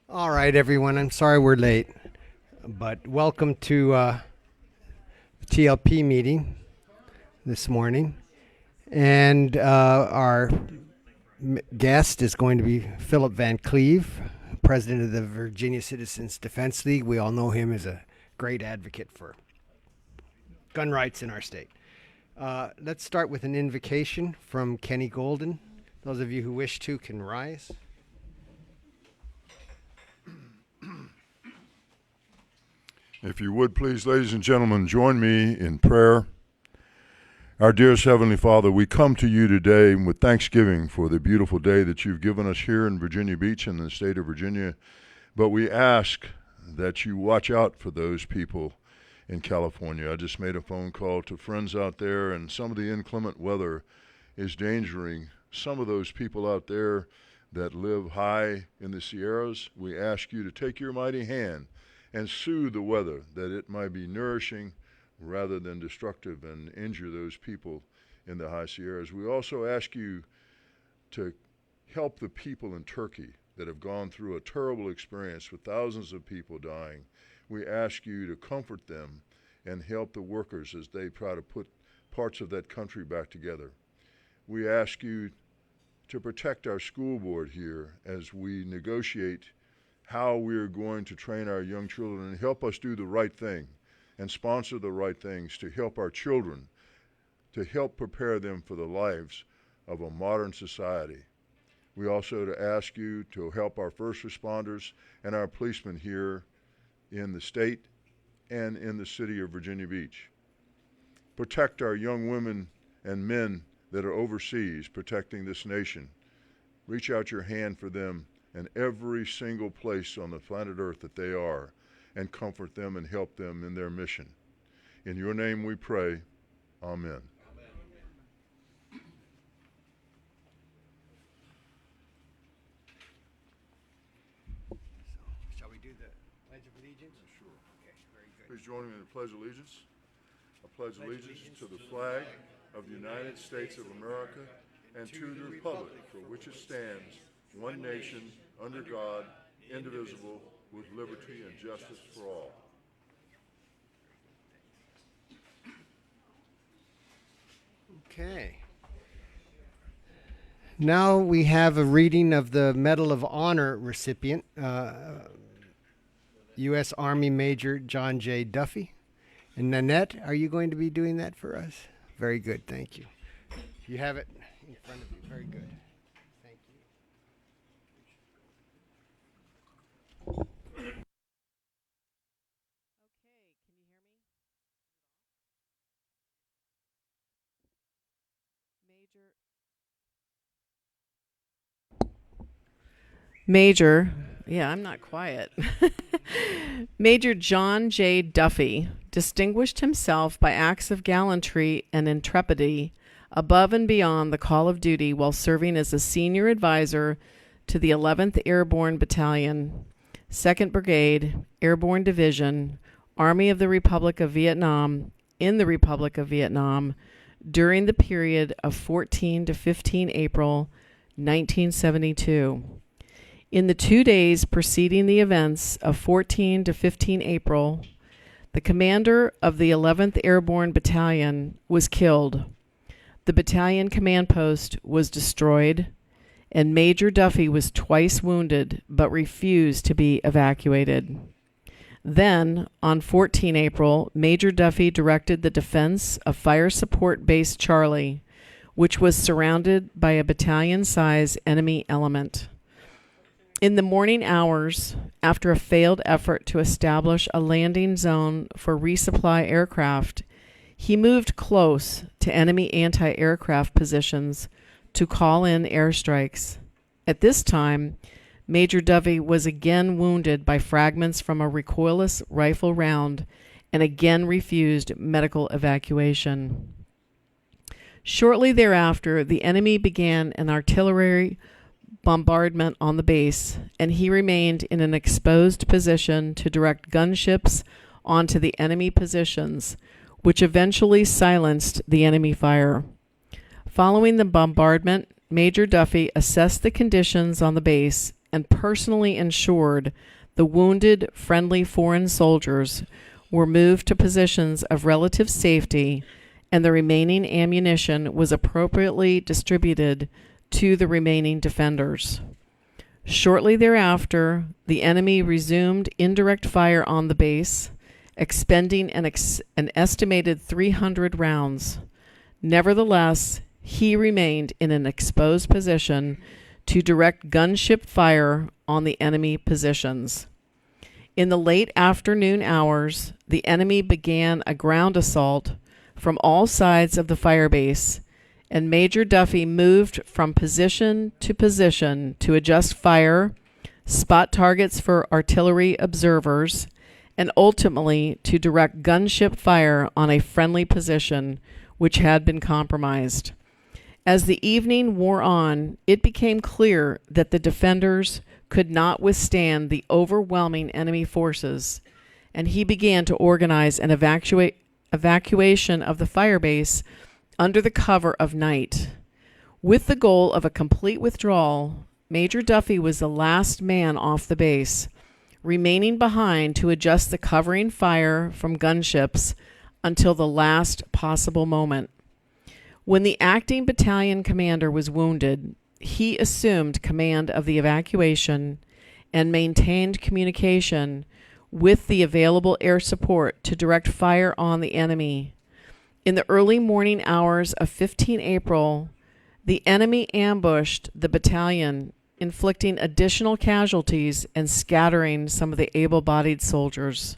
All right, everyone. I'm sorry we're late, but welcome to the TLP meeting this morning. And our guest is going to be Philip Van Cleave, president of the Virginia Citizens Defense League. We all know him as a great advocate for gun rights in our state. Let's start with an invocation from Kenny Golden. Those of you who wish to can rise. If you would please, ladies and gentlemen, join me in prayer. Our dearest Heavenly Father, we come to you today with thanksgiving for the beautiful day that you've given us here in Virginia Beach in the state of Virginia. But we ask that you watch out for those people in California. I just made a phone call to friends out there, and some of the inclement weather is endangering some of those people out there that live high in the Sierras. We ask you to take your mighty hand and soothe the weather, that it might be nourishing rather than destructive and injure those people in the high Sierras. We also ask you to help the people in Turkey that have gone through a terrible experience with thousands of people dying. We ask you to comfort them and help the workers as they try to put parts of that country back together. We ask you to protect our school board here as we negotiate how we are going to train our young children, and help us do the right thing and sponsor the right things to help our children, to help prepare them for the lives of a modern society. We also to ask you to help our first responders and our policemen here in the state and in the city of Virginia Beach. Protect our young women and men that are overseas protecting this nation. Reach out your hand for them in every single place on the planet Earth that they are, and comfort them and help them in their mission. In your name we pray, amen. Shall we do the Pledge of Allegiance? Sure. Okay, very good. Please join me in the Pledge of Allegiance. I pledge allegiance to the flag of the United States of America and to the republic for which it stands, one nation, under God, indivisible, with liberty and justice for all. Okay. Now we have a reading of the Medal of Honor recipient, U.S. Army Major John J. Duffy. And Nanette, are you going to be doing that for us? Very good, thank you. You have it in front of you. Very good. Thank you. I'm not quiet. Major John J. Duffy distinguished himself by acts of gallantry and intrepidity above and beyond the call of duty while serving as a senior advisor to the 11th Airborne Battalion, 2nd Brigade, Airborne Division, Army of the Republic of Vietnam, in the Republic of Vietnam, during the period of 14 to 15 April 1972. In the 2 days preceding the events of 14 to 15 April, the commander of the 11th Airborne Battalion was killed. The battalion command post was destroyed, and Major Duffy was twice wounded but refused to be evacuated. Then, on 14 April, Major Duffy directed the defense of Fire Support Base Charlie, which was surrounded by a battalion-size enemy element. In the morning hours, after a failed effort to establish a landing zone for resupply aircraft, he moved close to enemy anti-aircraft positions to call in airstrikes. At this time, Major Duffy was again wounded by fragments from a recoilless rifle round and again refused medical evacuation. Shortly thereafter, the enemy began an artillery bombardment on the base, and he remained in an exposed position to direct gunships onto the enemy positions, which eventually silenced the enemy fire. Following the bombardment, Major Duffy assessed the conditions on the base and personally ensured the wounded friendly foreign soldiers were moved to positions of relative safety, and the remaining ammunition was appropriately distributed to the remaining defenders. Shortly thereafter, the enemy resumed indirect fire on the base, expending an estimated 300 rounds. Nevertheless, he remained in an exposed position to direct gunship fire on the enemy positions. In the late afternoon hours, the enemy began a ground assault from all sides of the firebase, and Major Duffy moved from position to adjust fire, spot targets for artillery observers, and ultimately to direct gunship fire on a friendly position which had been compromised. As the evening wore on, it became clear that the defenders could not withstand the overwhelming enemy forces, and he began to organize an evacuation of the firebase under the cover of night. With the goal of a complete withdrawal, Major Duffy was the last man off the base, remaining behind to adjust the covering fire from gunships until the last possible moment. When the acting battalion commander was wounded, he assumed command of the evacuation and maintained communication with the available air support to direct fire on the enemy. In the early morning hours of 15 April, the enemy ambushed the battalion, inflicting additional casualties and scattering some of the able-bodied soldiers.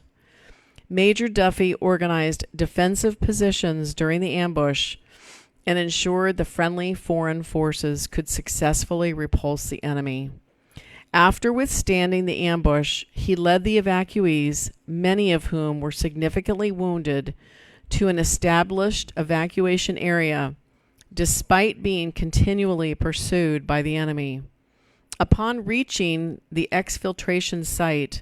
Major Duffy organized defensive positions during the ambush and ensured the friendly foreign forces could successfully repulse the enemy. After withstanding the ambush, he led the evacuees, many of whom were significantly wounded, to an established evacuation area, despite being continually pursued by the enemy. Upon reaching the exfiltration site,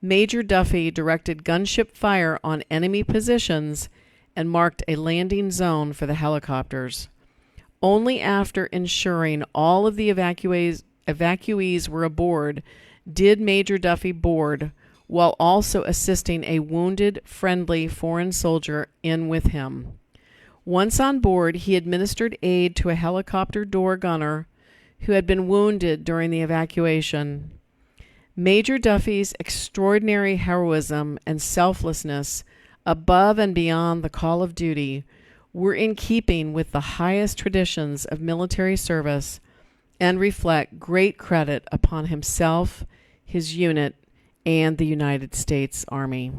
Major Duffy directed gunship fire on enemy positions and marked a landing zone for the helicopters. Only after ensuring all of the evacuees were aboard did Major Duffy board, while also assisting a wounded friendly foreign soldier in with him. Once on board, he administered aid to a helicopter door gunner who had been wounded during the evacuation. Major Duffy's extraordinary heroism and selflessness above and beyond the call of duty were in keeping with the highest traditions of military service and reflect great credit upon himself, his unit, and the United States Army.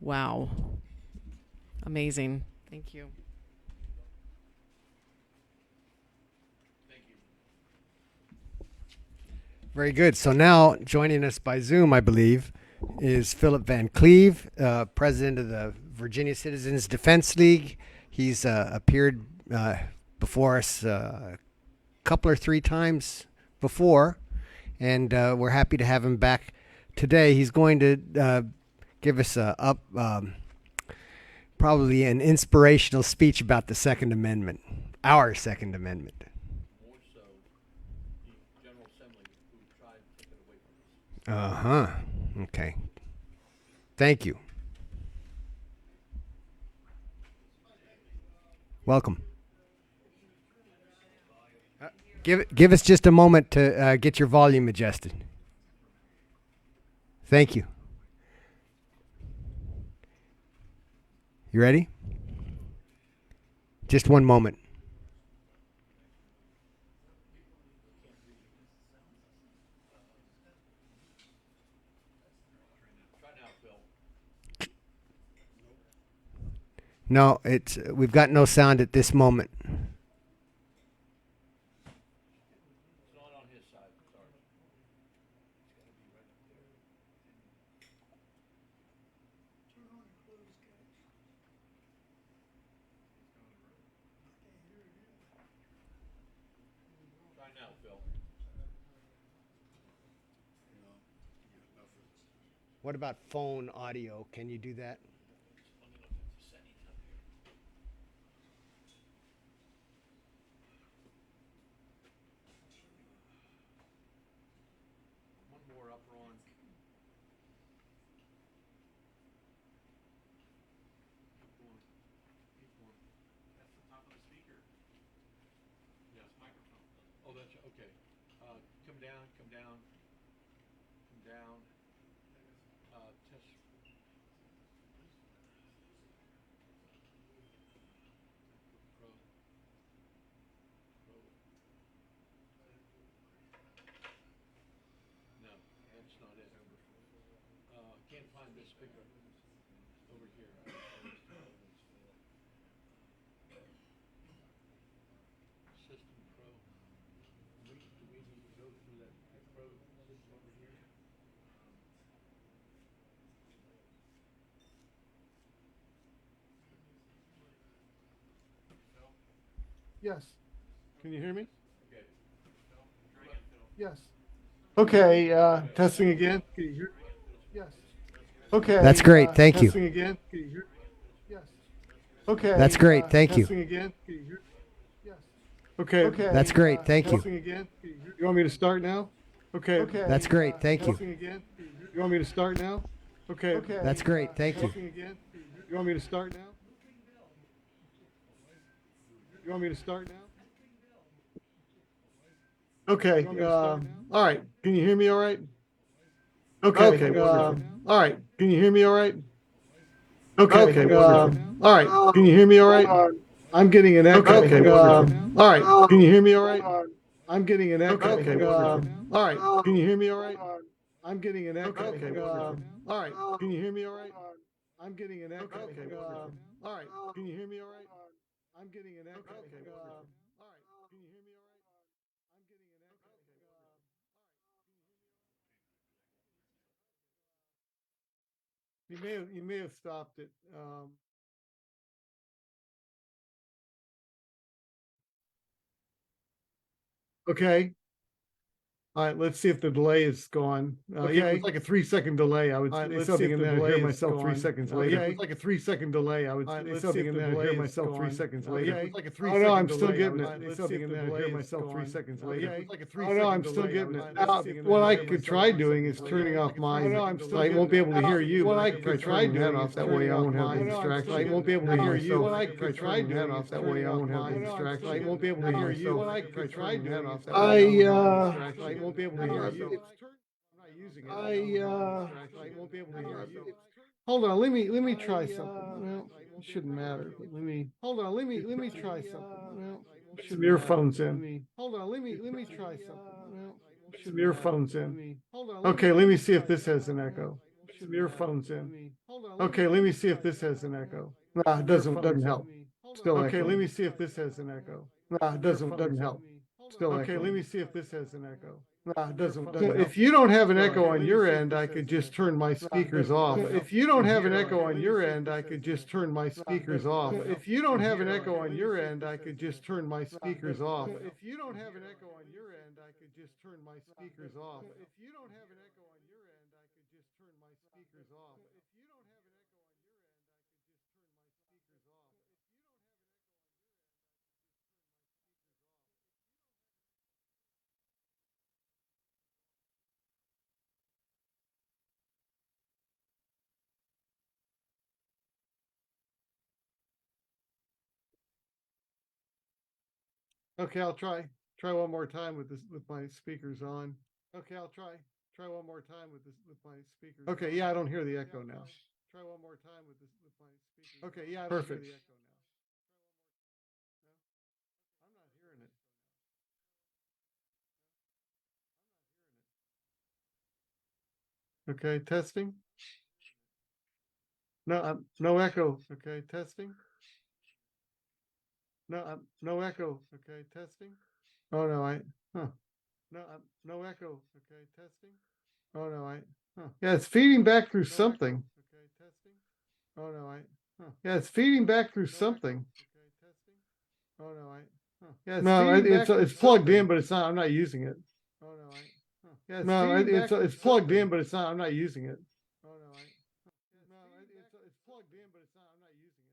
Wow. Amazing. Thank you. Very good. So now joining us by Zoom, I believe, is Philip Van Cleave, president of the Virginia Citizens Defense League. He's appeared before us a couple or three times before, and we're happy to have him back today. He's going to give us probably an inspirational speech about the Second Amendment, our Second Amendment. More so, the General Assembly who tried to take it away from us. Okay. Thank you. Welcome. Give us just a moment to get your volume adjusted. Thank you. You ready? Just one moment. Try now, Phil. No, we've got no sound at this moment. It's not on his side. Sorry. Try now, Phil. What about phone audio? Can you do that? that's, okay. Come down, come down, come down. Test. Pro. Pro. No, that's not it. Can't find this speaker over here. System Pro. Do we need to go through that Pro system over here? Yes. Can you hear me? Okay. Yes. Okay, testing again. Can you hear? Yes. Okay. That's great. Thank you. Testing again. Can you hear? Yes. Okay. That's great. Thank you. Testing again. Can you hear? Yes. Okay. Okay. That's great. Thank you. Testing again. Can you hear? You want me to start now? Okay. Okay. That's great. Thank you. Testing again. You want me to start now? Okay. Okay. That's great. Thank you. Testing again. You want me to start now? You want me to start now? Okay. All right. Can you hear me all right? Okay. Okay. All right. Can you hear me all right? Okay. Okay. All right. Can you hear me all right? I'm getting an echo. Okay. All right. Can you hear me all right? I'm getting an echo. Okay. All right. Can you hear me all right? I'm getting an echo. Okay. All right. Can you hear me all right? I'm getting an echo. Okay. All right. Can you hear me all right? I'm getting an echo. Okay. All right. Can you hear me all right? I'm getting an echo. You may have stopped it. Okay. All right, let's see if the delay is gone. Yeah, it's like a 3-second delay. I would say something and then I hear myself 3 seconds later. It's like a 3-second delay. I would say something and then I hear myself 3 seconds later. It's like a 3-second delay. Oh no, I'm still getting it. Something and then I hear myself 3 seconds later. It's like a 3-second delay. Oh no, I'm still getting it. Now, what I could try doing is turning off mine. I won't be able to hear you. What I could try doing off that way I won't have the distraction. I won't be able to hear you. What I could try doing off that way I won't have the distraction. I won't be able to hear you. What I could try doing off that way I won't be able to hear you. I'm not using it. I won't be able to hear you. Hold on, let me try something. Well, it shouldn't matter, but let me hold on, let me try something. Well, some earphones in. Hold on, let me try something. Well, some earphones in. Okay, let me see if this has an echo. Some earphones in. Okay, let me see if this has an echo. Nah, it doesn't help. Still okay, let me see if this has an echo. Nah, it doesn't help. Still okay, let me see if this has an echo. Nah, it doesn't if you don't have an echo on your end, I could just turn my speakers off. If you don't have an echo on your end, I could just turn my speakers off. If you don't have an echo on your end, I could just turn my speakers off. If you don't have an echo on your end, I could just turn my speakers off. If you don't have an echo on your end, I could just turn my speakers off. If you don't have an echo on your end, I could just turn my speakers off. Okay, I'll try one more time with this with my speakers on. Okay, I'll try one more time with this with my speakers. Okay, yeah, I don't hear the echo now. Try one more time with this with my speakers. Okay, yeah, I don't hear the echo now. No, I'm not hearing it. Okay, testing. No, no echo. Okay, testing. No, no echo. Okay, testing. Oh no, huh. No, no echo. Okay, testing. Oh no, huh. Yeah, it's feeding back through something. Okay, testing. Oh no, huh. Yeah, it's feeding back through something. Okay, testing. Oh no, huh. Yeah, it's plugged in, but it's not. I'm not using it. Oh no, huh. Yeah, it's plugged in, but it's not. I'm not using it. Oh no, it's plugged in, but it's not. I'm not using it.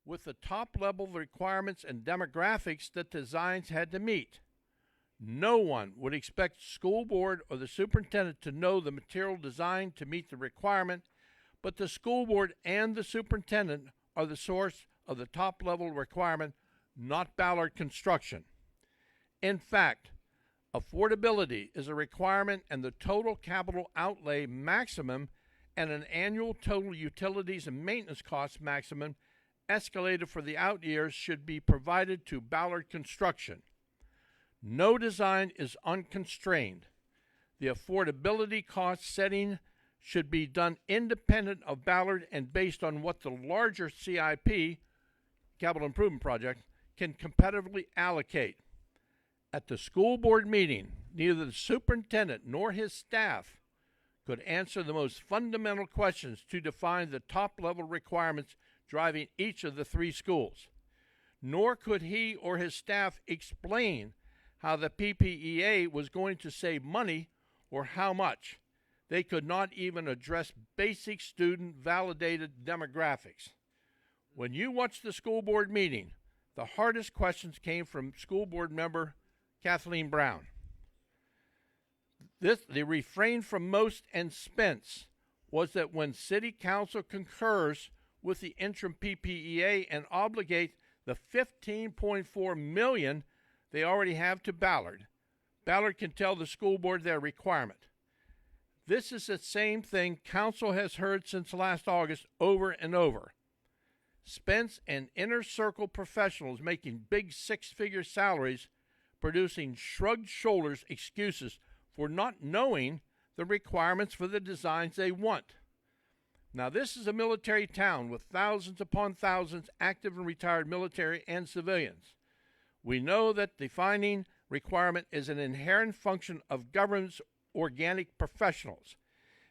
with the top-level requirements and demographics that designs had to meet. No one would expect school board or the superintendent to know the material design to meet the requirement, but the school board and the superintendent are the source of the top-level requirement, not Ballard Construction. In fact, affordability is a requirement, and the total capital outlay maximum and an annual total utilities and maintenance cost maximum escalated for the out years should be provided to Ballard Construction. No design is unconstrained. The affordability cost setting should be done independent of Ballard and based on what the larger CIP, Capital Improvement Project, can competitively allocate. At the school board meeting, neither the superintendent nor his staff could answer the most fundamental questions to define the top-level requirements driving each of the three schools. Nor could he or his staff explain how the PPEA was going to save money or how much. They could not even address basic student-validated demographics. When you watched the school board meeting, the hardest questions came from school board member Kathleen Brown. The refrain from most and Spence was that when City Council concurs with the interim PPEA and obligate the $15.4 million they already have to Ballard, Ballard can tell the school board their requirement. This is the same thing Council has heard since last August over and over. Spence and inner circle professionals making big six-figure salaries producing shrugged shoulders excuses for not knowing the requirements for the designs they want. Now, this is a military town with thousands upon thousands active and retired military and civilians. We know that defining requirement is an inherent function of government's organic professionals.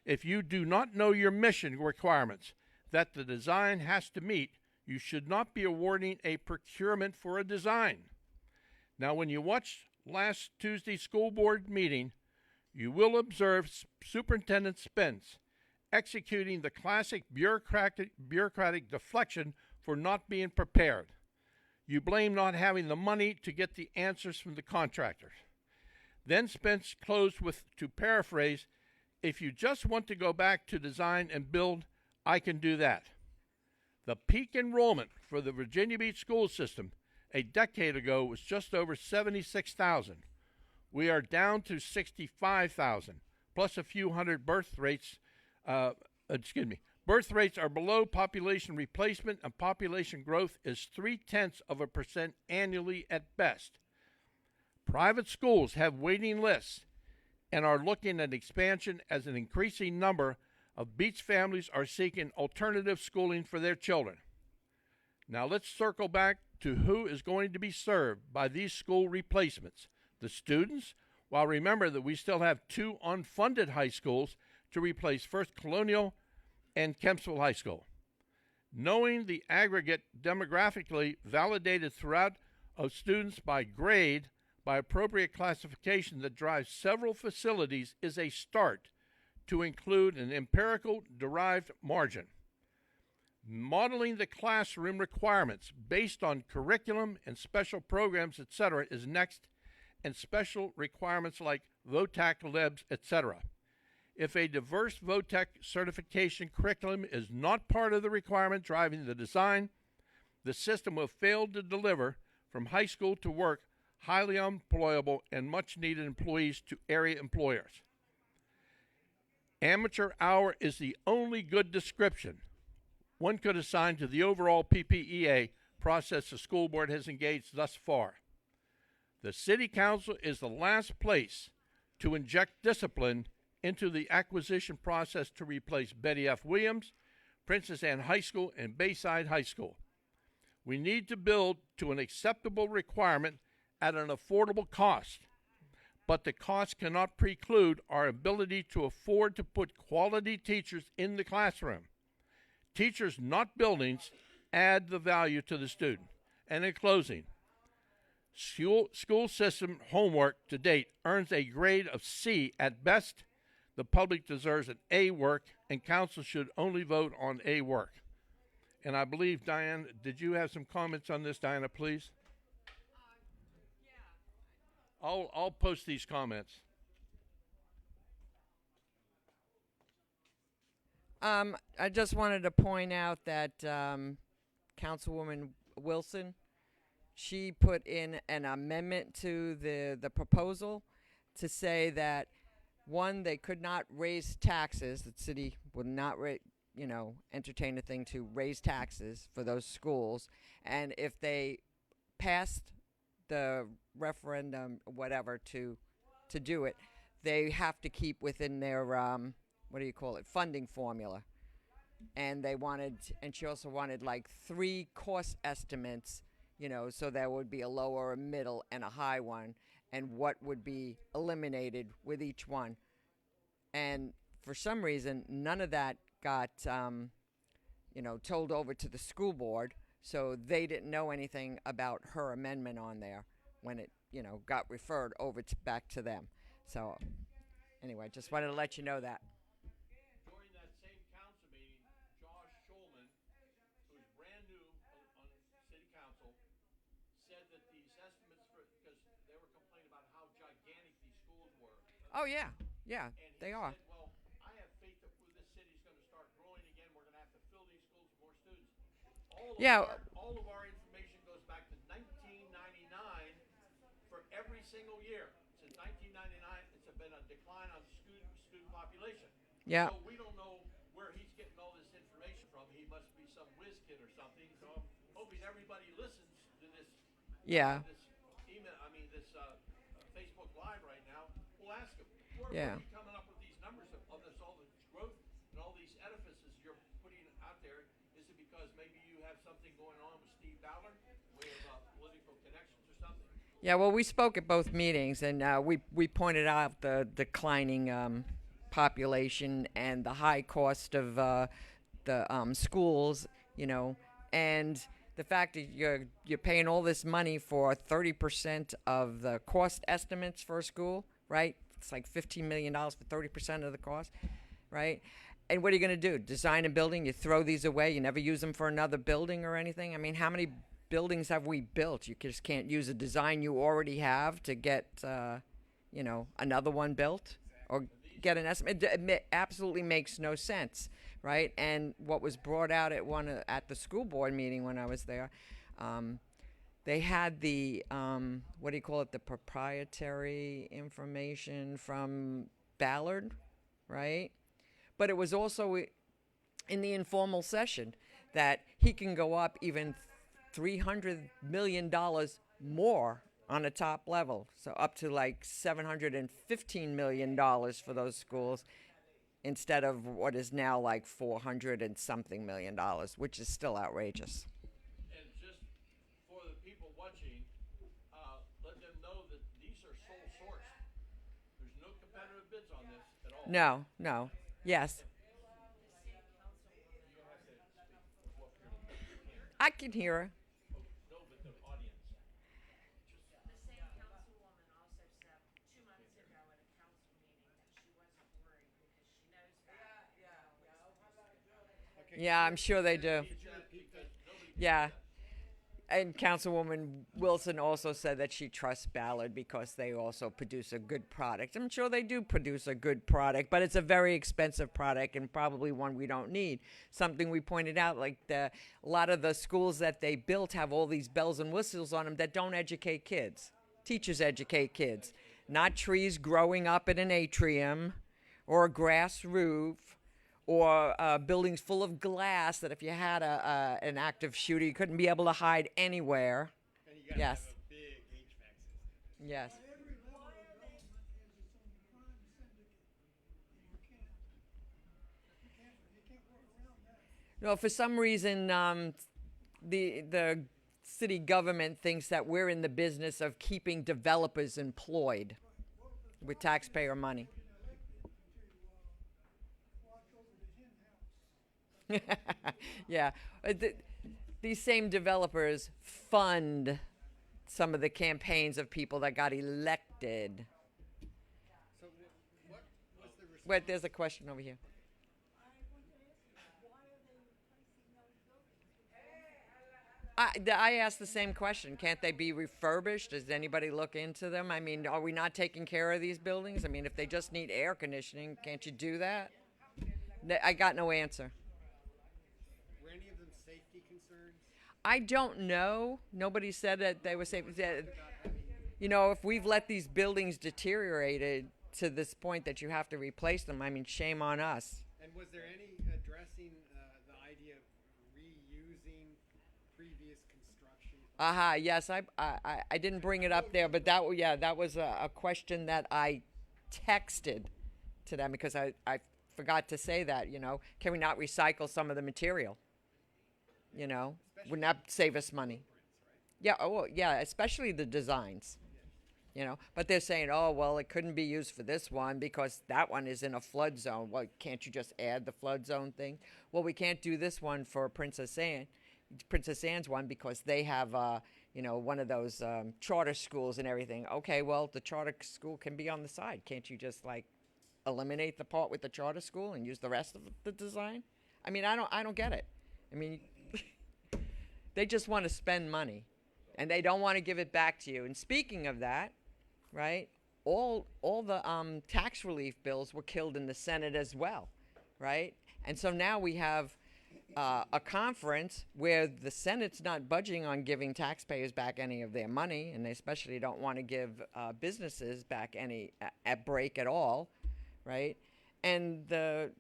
If you do not know your mission requirements that the design has to meet, you should not be awarding a procurement for a design. Now, when you watch last Tuesday's school board meeting, you will observe Superintendent Spence executing the classic bureaucratic deflection for not being prepared. You blame not having the money to get the answers from the contractors. Then Spence closed with, to paraphrase, "If you just want to go back to design and build, I can do that." The peak enrollment for the Virginia Beach school system a decade ago was just over 76,000. We are down to 65,000, plus a few hundred birth rates. Birth rates are below population replacement, and population growth is 0.3% annually at best. Private schools have waiting lists and are looking at expansion as an increasing number of Beach families are seeking alternative schooling for their children. Now let's circle back to who is going to be served by these school replacements. The students, while remember that we still have two unfunded high schools to replace First Colonial and Kempsville High School. Knowing the aggregate demographically validated throughout of students by grade by appropriate classification that drives several facilities is a start to include an empirical derived margin. Modeling the classroom requirements based on curriculum and special programs, etc. is next, and special requirements like VOTAC, LEBs, etc. If a diverse VOTAC certification curriculum is not part of the requirement driving the design, the system will fail to deliver from high school to work highly employable and much needed employees to area employers. Amateur hour is the only good description one could assign to the overall PPEA process the school board has engaged thus far. The City Council is the last place to inject discipline into the acquisition process to replace Betty F. Williams, Princess Anne High School, and Bayside High School. We need to build to an acceptable requirement at an affordable cost, but the cost cannot preclude our ability to afford to put quality teachers in the classroom. Teachers, not buildings, add the value to the student. And in closing, school system homework to date earns a grade of C at best. The public deserves an A work, and council should only vote on A work. And I believe, Diane, did you have some comments on this, Diana, please? I'll post these comments. I just wanted to point out that Councilwoman Wilson, she put in an amendment to the proposal to say that, one, they could not raise taxes. The city would not entertain a thing to raise taxes for those schools. And if they passed the referendum, whatever, to do it, they have to keep within their funding formula. And she also wanted like 3 cost estimates, so there would be a lower, a middle, and a high one, and what would be eliminated with each one. And for some reason, none of that got, told over to the school board, so they didn't know anything about her amendment on there when it, got referred over back to them. So, anyway, just wanted to let you know that. During that same council meeting, Josh Schulman, who's brand new on city council, said that these estimates, because they were complaining about how gigantic these schools were. Oh, yeah, they are. Said, well, I have faith that this city's going to start growing again. We're going to have to fill these schools with more students. All of our information goes back to 1999 for every single year. Since 1999, it's been a decline on student population. Yeah. So we don't know where he's getting all this information from. He must be some whiz kid or something. So I'm hoping everybody listens to this. Yeah. This email. This Facebook Live right now. We'll ask him. Where are you coming up with these numbers of all this growth and all these edifices you're putting out there? Is it because maybe you have something going on with Steve Ballard? We have political connections or something? Yeah, well, we spoke at both meetings, and we pointed out the declining population and the high cost of the schools, and the fact that you're paying all this money for 30% of the cost estimates for a school, right? It's like $15 million for 30% of the cost, right? And what are you going to do? Design a building, you throw these away, you never use them for another building or anything? I mean, how many buildings have we built? You just can't use a design you already have to get, another one built or get an estimate. It absolutely makes no sense, right? And what was brought out at the school board meeting when I was there, they had the the proprietary information from Ballard, right? But it was also in the informal session that he can go up even $300 million more on a top level. So up to like $715 million for those schools instead of what is now like $400 and something million, which is still outrageous. And just for the people watching, let them know that these are sole sourced. There's no competitive bids on this at all. No. Yes. I can hear her. No, but the audience. The same councilwoman also said 2 months ago at a council meeting that she wasn't worried because she knows that. Yeah, I'm sure they do. Yeah. And Councilwoman Wilson also said that she trusts Ballard because they also produce a good product. I'm sure they do produce a good product, but it's a very expensive product and probably one we don't need. Something we pointed out, like a lot of the schools that they built have all these bells and whistles on them that don't educate kids. Teachers educate kids, not trees growing up in an atrium or a grass roof, or buildings full of glass that if you had an active shooter, you couldn't be able to hide anywhere. And you gotta Yes. have a big HVAC system. Yes. No, for some reason, the city government thinks that we're in the business of keeping developers employed with taxpayer money. Yeah. These same developers fund some of the campaigns of people that got elected. So what was the response? Wait, there's a question over here. I asked the same question. Can't they be refurbished? Does anybody look into them? I mean, are we not taking care of these buildings? I mean, if they just need air conditioning, can't you do that? I got no answer. Were any of them safety concerns? I don't know. Nobody said that they were safe. You know, if we've let these buildings deteriorate to this point that you have to replace them, I mean, shame on us. And was there any addressing the idea of reusing previous construction? Yes, I didn't bring it up there, but that was a question that I texted to them because I forgot to say that, you know, can we not recycle some of the material? You know, would not save us money. Yeah, especially the designs. You know, but they're saying, oh, well, it couldn't be used for this one because that one is in a flood zone. Well, can't you just add the flood zone thing? Well, we can't do this one for Princess Anne's one because they have, you know, one of those charter schools and everything. Okay, well, the charter school can be on the side. Can't you just like eliminate the part with the charter school and use the rest of the design? I mean, I don't get it. I mean, they just want to spend money, and they don't want to give it back to you. And speaking of that, right, all the tax relief bills were killed in the Senate as well, right? And so now we have a conference where the Senate's not budging on giving taxpayers back any of their money, and they especially don't want to give businesses back any break at all, right? And the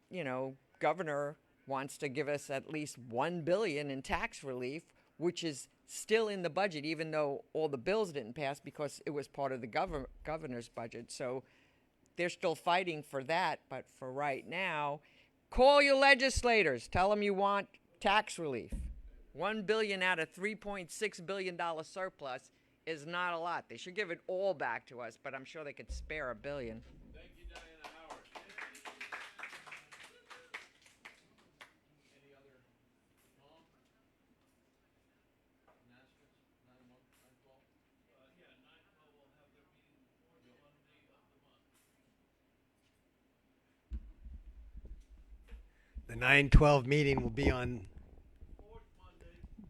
governor wants to give us at least $1 billion in tax relief, which is still in the budget, even though all the bills didn't pass because it was part of the governor's budget. So they're still fighting for that. But for right now, call your legislators. Tell them you want tax relief. $1 billion out of $3.6 billion surplus is not a lot. They should give it all back to us, but I'm sure they could spare $1 billion. Thank you, Diana Howard. Any other announcements? 9/1, 9/12? Yeah, 9/12 will have their meeting the fourth Monday of the month. The 9/12 meeting will be on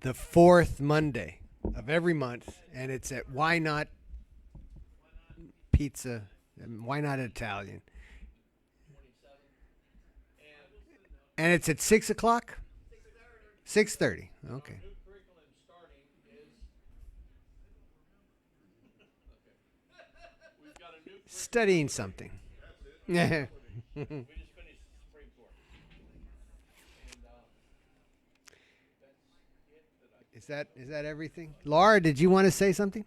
the fourth Monday of every month, and it's at Why Not Pizza, and Why Not Italian. And it's at 6 o'clock? 6:30. Okay. New curriculum starting is. We've got a new. Studying something. Yeah. We just finished the Supreme Court. And that's it that I. Is that everything? Laura, did you want to say something?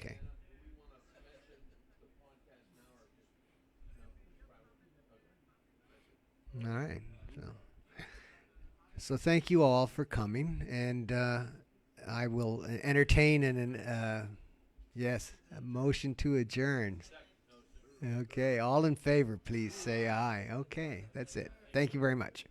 Okay. Do we want to mention the podcast now or just no? All right. So thank you all for coming, and I will entertain a motion to adjourn. Okay, all in favor, please say aye. Okay, that's it. Thank you very much.